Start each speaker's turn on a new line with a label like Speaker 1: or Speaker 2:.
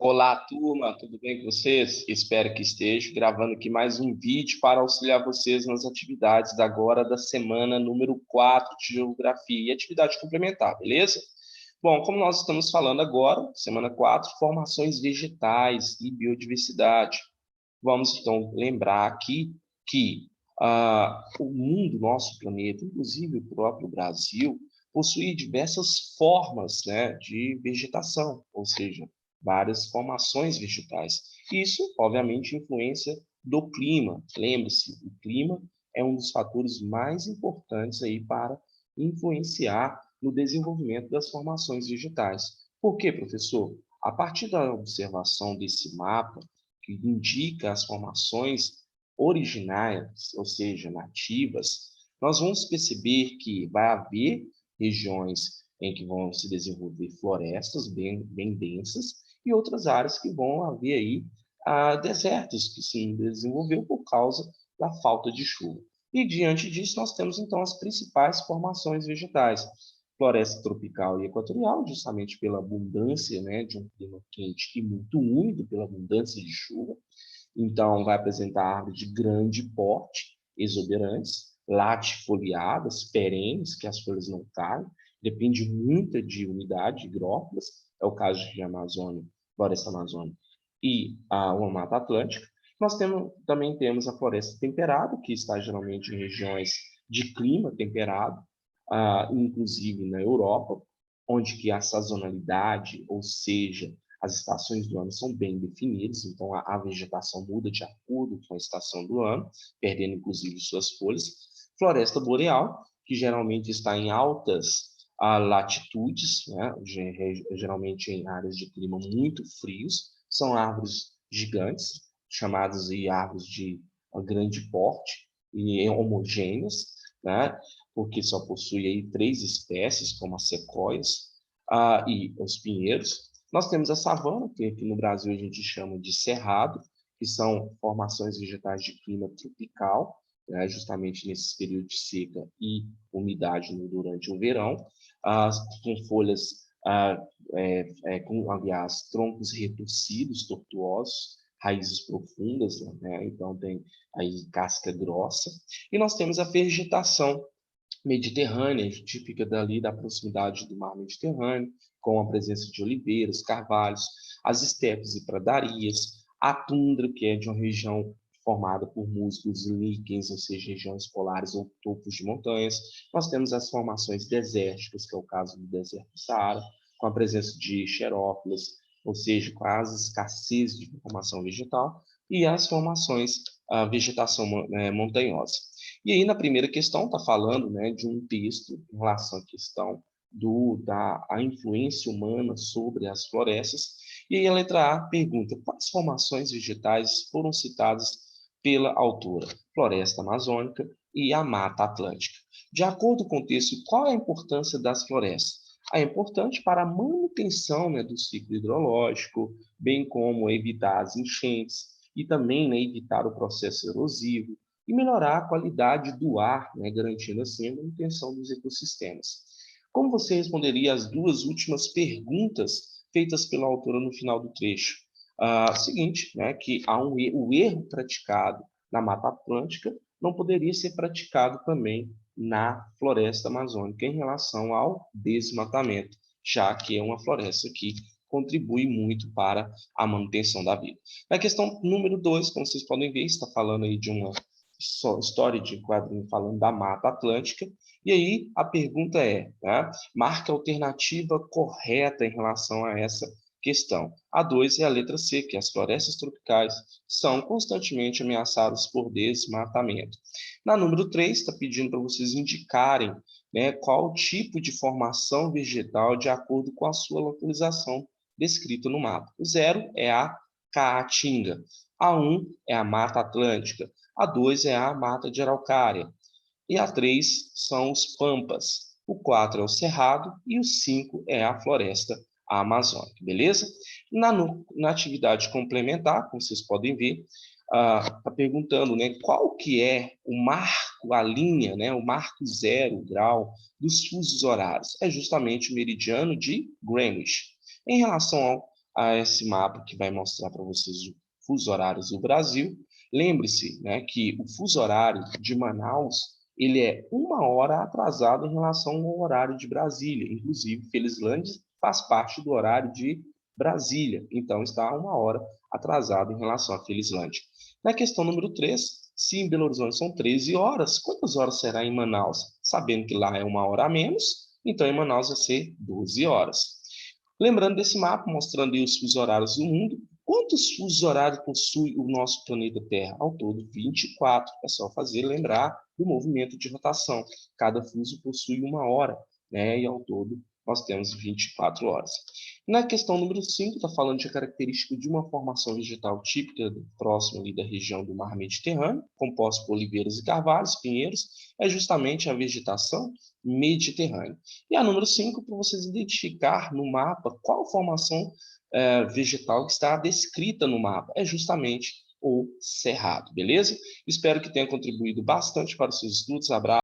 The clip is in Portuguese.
Speaker 1: Olá, turma, tudo bem com vocês? Espero que esteja gravando aqui mais um vídeo para auxiliar vocês nas atividades da semana número 4 de Geografia e atividade complementar, beleza? Bom, como nós estamos falando agora, semana 4, formações vegetais e biodiversidade. Vamos, então, lembrar aqui que o mundo, nosso planeta, inclusive o próprio Brasil, possui diversas formas, né, de vegetação, ou seja, várias formações vegetais. Isso, obviamente, influência do clima. Lembre-se, o clima é um dos fatores mais importantes aí para influenciar no desenvolvimento das formações vegetais. Por quê, professor? A partir da observação desse mapa, que indica as formações originárias, ou seja, nativas, nós vamos perceber que vai haver regiões em que vão se desenvolver florestas bem densas e outras áreas que vão haver aí desertos que se desenvolveu por causa da falta de chuva. E diante disso nós temos então as principais formações vegetais. Floresta tropical e equatorial, justamente pela abundância, né, de um clima quente e muito úmido, pela abundância de chuva. Então, vai apresentar árvores de grande porte, exuberantes, latifoliadas, perenes, que as folhas não caem, depende muito de umidade, higrófilas, é o caso de Amazônia, Floresta Amazônica, e uma Mata Atlântica. Também temos a floresta temperada, que está geralmente em regiões de clima temperado, inclusive na Europa, onde que a sazonalidade, ou seja, as estações do ano são bem definidas, então a vegetação muda de acordo com a estação do ano, perdendo inclusive suas folhas. Floresta boreal, que geralmente está em altas latitudes, né? Geralmente em áreas de clima muito frios, são árvores gigantes, chamadas de árvores de grande porte e homogêneas, né? Porque só possui aí 3 espécies, como as sequoias e os pinheiros. Nós temos a savana, que aqui no Brasil a gente chama de cerrado, que são formações vegetais de clima tropical, né, justamente nesses períodos de seca e umidade durante o verão, com folhas, aliás, troncos retorcidos, tortuosos, raízes profundas, né? Então tem aí casca grossa. E nós temos a vegetação mediterrânea, típica dali da proximidade do mar Mediterrâneo, com a presença de oliveiras, carvalhos, as estepes e pradarias, a tundra, que é de uma região formada por musgos e líquens, ou seja, regiões polares ou topos de montanhas. Nós temos as formações desérticas, que é o caso do deserto do Saara, com a presença de xerófilas, ou seja, com a escassez de formação vegetal, e as formações, a vegetação montanhosa. E aí, na primeira questão, está falando, né, de um texto em relação à questão da influência humana sobre as florestas. E aí, a letra A pergunta: quais formações vegetais foram citadas pela autora? Floresta amazônica e a Mata Atlântica. De acordo com o texto, qual é a importância das florestas? É importante para a manutenção, né, do ciclo hidrológico, bem como evitar as enchentes e também, né, evitar o processo erosivo, e melhorar a qualidade do ar, né, garantindo assim a manutenção dos ecossistemas. Como você responderia às duas últimas perguntas feitas pela autora no final do trecho? Seguinte, né, que o erro praticado na Mata Atlântica não poderia ser praticado também na floresta amazônica em relação ao desmatamento, já que é uma floresta que contribui muito para a manutenção da vida. Na questão número 2, como vocês podem ver, está falando aí de uma história de quadrinho falando da Mata Atlântica, e aí a pergunta é, né, marque a alternativa correta em relação a essa questão. A 2 é a letra C, que as florestas tropicais são constantemente ameaçadas por desmatamento. Na número 3, está pedindo para vocês indicarem, né, qual tipo de formação vegetal de acordo com a sua localização descrita no mapa. O 0 é a caatinga, a 1 é a Mata Atlântica, a 2 é a Mata de Araucária, e a 3 são os pampas, o 4 é o cerrado e o 5 é a floresta amazônica, beleza? Na atividade complementar, como vocês podem ver, está perguntando, né, qual que é o marco, a linha, né, o marco 0 grau dos fusos horários. É justamente o meridiano de Greenwich. Em relação a esse mapa que vai mostrar para vocês os fusos horários do Brasil. Lembre-se, né, que o fuso horário de Manaus ele é 1 hora atrasado em relação ao horário de Brasília. Inclusive, Felizlândia faz parte do horário de Brasília. Então, está 1 hora atrasado em relação a Felizlândia. Na questão número 3, se em Belo Horizonte são 13 horas, quantas horas será em Manaus? Sabendo que lá é 1 hora a menos, então em Manaus vai ser 12 horas. Lembrando desse mapa, mostrando aí os fusos horários do mundo, quantos fusos horários possui o nosso planeta Terra? Ao todo, 24. É só fazer lembrar do movimento de rotação. Cada fuso possui 1 hora, né? E ao todo nós temos 24 horas. Na questão número 5, está falando de a característica de uma formação vegetal típica próxima ali da região do mar Mediterrâneo, composta por oliveiras e carvalhos, pinheiros, é justamente a vegetação mediterrânea. E a número 5, para vocês identificar no mapa qual formação vegetal que está descrita no mapa, é justamente o cerrado, beleza? Espero que tenha contribuído bastante para os seus estudos. Abraço.